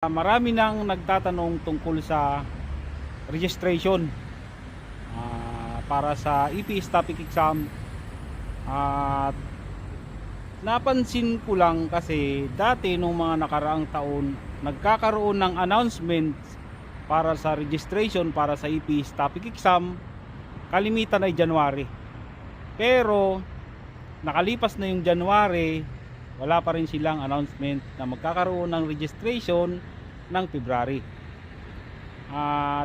Marami nang nagtatanong tungkol sa registration para sa EPS topic exam. At napansin ko lang kasi dati nung mga nakaraang taon nagkakaroon ng announcement para sa registration para sa EPS topic exam, kalimitan ay January. Pero nakalipas na yung January, wala pa rin silang announcement na magkakaroon ng registration ng February.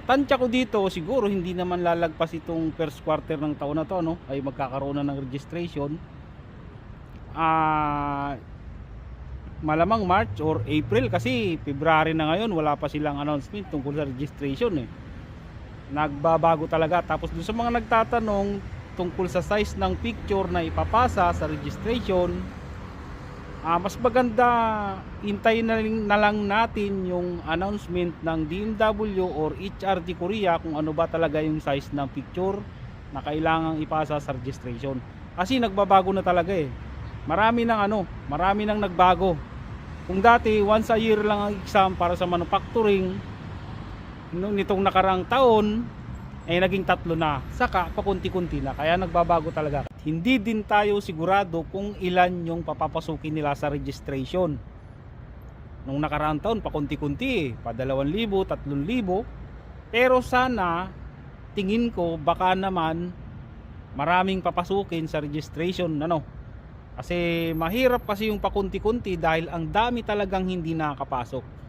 Tansya ko dito, siguro hindi naman lalagpas itong first quarter ng taon na to, no? Ay magkakaroon na ng registration. Malamang March or April, kasi February na ngayon, wala pa silang announcement tungkol sa registration eh. Nagbabago talaga. Tapos doon sa mga nagtatanong tungkol sa size ng picture na ipapasa sa registration, mas maganda hintayin na lang natin yung announcement ng DMW or HRD Korea kung ano ba talaga yung size ng picture na kailangang ipasa sa registration. Kasi nagbabago na talaga eh. Marami nang nagbago. Kung dati once a year lang ang exam para sa manufacturing, nitong nakaraang taon ay naging 3 na, saka pakunti-kunti na, kaya nagbabago talaga. Hindi din tayo sigurado kung ilan yung papapasukin nila sa registration. Nung nakaraang taon pakunti-kunti, pa 2,000, 3,000, pero sana tingin ko baka naman maraming papasukin sa registration, kasi mahirap kasi yung pakunti-kunti dahil ang dami talagang hindi nakakapasok.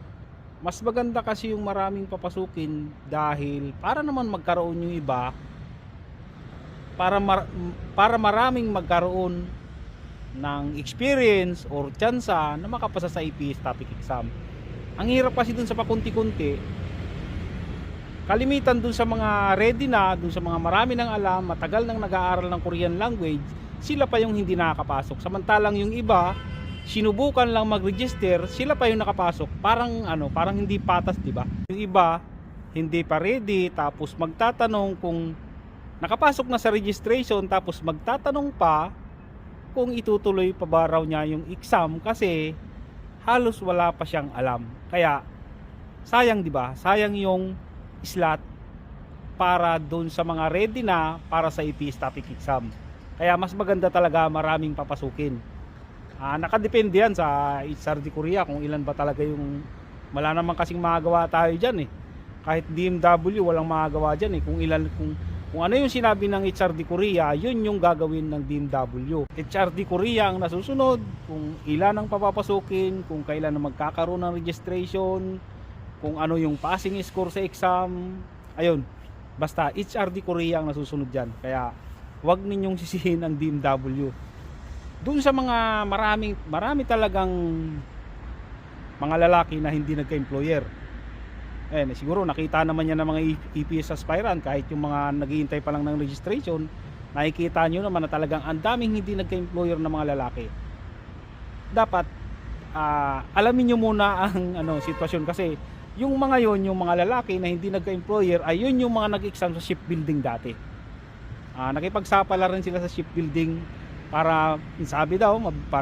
Mas maganda kasi yung maraming papasukin dahil para naman magkaroon yung iba, para maraming magkaroon ng experience or tsansa na makapasa sa EPS topic exam. Ang hirap kasi dun sa pakunti-kunti, kalimitan dun sa mga ready na, dun sa mga marami nang alam, matagal nang nag-aaral ng Korean language, sila pa yung hindi nakakapasok. Samantalang yung iba, sinubukan lang mag-register, sila pa yung nakapasok. Parang hindi patas, di ba? Yung iba hindi pa ready, tapos magtatanong kung nakapasok na sa registration, tapos magtatanong pa kung itutuloy pa ba raw niya yung exam kasi halos wala pa siyang alam. Kaya sayang, di ba? Sayang yung slot para doon sa mga ready na para sa EPS topic exam. Kaya mas maganda talaga maraming papasukin. Nakadepende yan sa HRD Korea kung ilan ba talaga yung, wala naman kasing magagawa tayo dyan eh. Kahit DMW walang magagawa dyan eh. Kung ano yung sinabi ng HRD Korea, yun yung gagawin ng DMW. HRD Korea ang nasusunod kung ilan ang papapasukin, kung kailan na magkakaroon ng registration, kung ano yung passing score sa exam. Ayun, basta HRD Korea ang nasusunod dyan. Kaya wag ninyong sisihin ang DMW. Doon sa mga marami talagang mga lalaki na hindi nagka-employer. Siguro nakita naman yan ng mga EPS aspirant, kahit yung mga naghihintay pa lang ng registration, nakikita nyo naman na talagang ang daming hindi nagka-employer na mga lalaki. Dapat alamin nyo muna ang sitwasyon, kasi yung mga lalaki na hindi nagka-employer ay yun yung mga nag-exam sa shipbuilding dati. Nakipagsapala rin sila sa shipbuilding para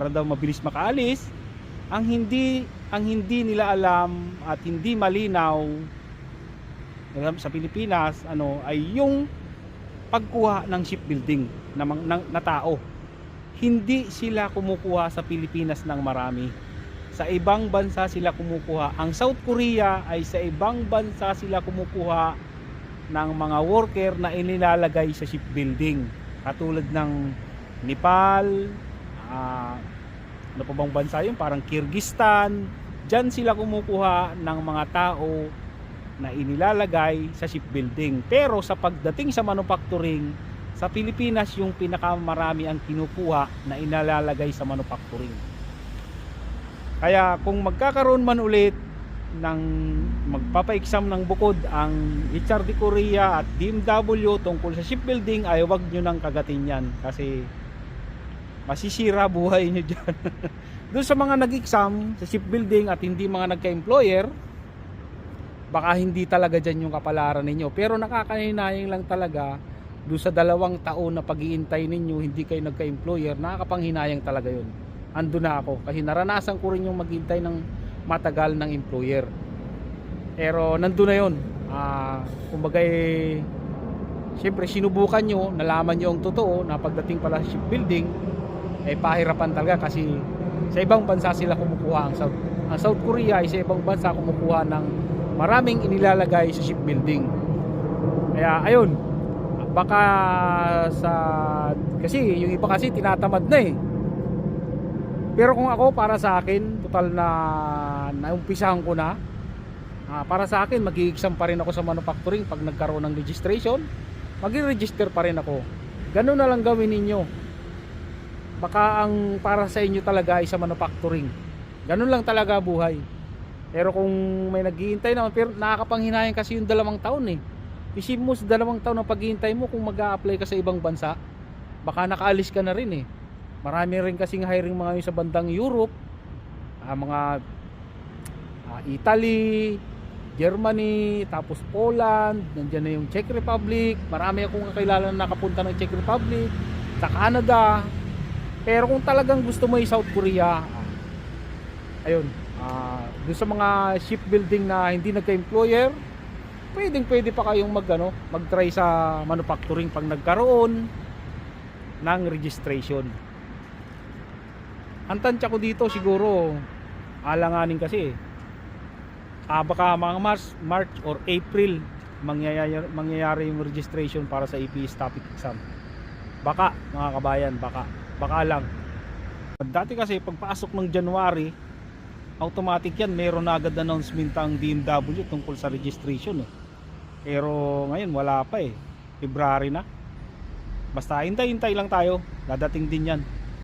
daw mabilis makaalis. Ang hindi nila alam at hindi malinaw sa Pilipinas ay yung pagkuha ng shipbuilding na tao. Hindi sila kumukuha sa Pilipinas ng marami. Sa ibang bansa sila kumukuha. Ang South Korea ay sa ibang bansa sila kumukuha ng mga worker na inilalagay sa shipbuilding. Katulad ng Nepal, ano pa bang bansa yun? Parang Kyrgyzstan. Diyan sila kumukuha ng mga tao na inilalagay sa shipbuilding. Pero sa pagdating sa manufacturing, sa Pilipinas yung pinakamarami ang kinukuha na inilalagay sa manufacturing. Kaya kung magkakaroon man ulit ng magpapa-exam ng bukod ang HRD Korea at DMW tungkol sa shipbuilding, ay wag nyo nang kagatin yan kasi masisira buhay nyo dyan. Doon sa mga nag-exam sa shipbuilding at hindi mga nagka-employer, baka hindi talaga dyan yung kapalaran ninyo, pero nakakahinayang lang talaga doon sa 2 taon na pag-iintay ninyo hindi kayo nagka-employer. Nakakapanghinayang talaga yun. Ando na ako kasi naranasan ko rin yung maghintay ng matagal ng employer. Pero nandun na yun. Kumbaga siyempre sinubukan nyo, nalaman nyo ang totoo na pagdating pala sa shipbuilding pahirapan talaga, kasi sa ibang bansa sila kumukuha ang South Korea ay sa ibang bansa kumukuha ng maraming inilalagay sa shipbuilding. Kaya ayun, baka kasi yung iba kasi tinatamad na pero kung ako, para sa akin, total na naumpisahan ko na, para sa akin mag-i-exam pa rin ako sa manufacturing. Pag nagkaroon ng registration, mag-i-register pa rin ako. Ganun na lang gawin ninyo. Baka ang para sa inyo talaga ay sa manufacturing. Ganun lang talaga buhay. Pero kung may naghihintay naman, pero nakakapanghinayang kasi yung 2 taon Isip mo sa 2 taon na paghihintay mo, kung mag-a-apply ka sa ibang bansa, baka nakaalis ka na rin Marami rin kasing hiring mga yun sa bandang Europe, mga Italy, Germany, tapos Poland, nandiyan na yung Czech Republic. Marami akong kakilala na nakapunta ng Czech Republic, sa Canada. Pero kung talagang gusto mo yung South Korea, ayun, doon sa mga shipbuilding na hindi nagka-employer, pwede pa kayong mag-try sa manufacturing pag nagkaroon ng registration. Ang tansya ko dito siguro, alanganin kasi baka mga March or April mangyayari yung registration para sa APS topic exam. Baka mga kabayan, baka lang. Dati kasi pagpasok ng January, automatic yan, meron na agad announcement ang DMW tungkol sa registration Pero ngayon wala pa February na. Basta hintay lang tayo, dadating din yan.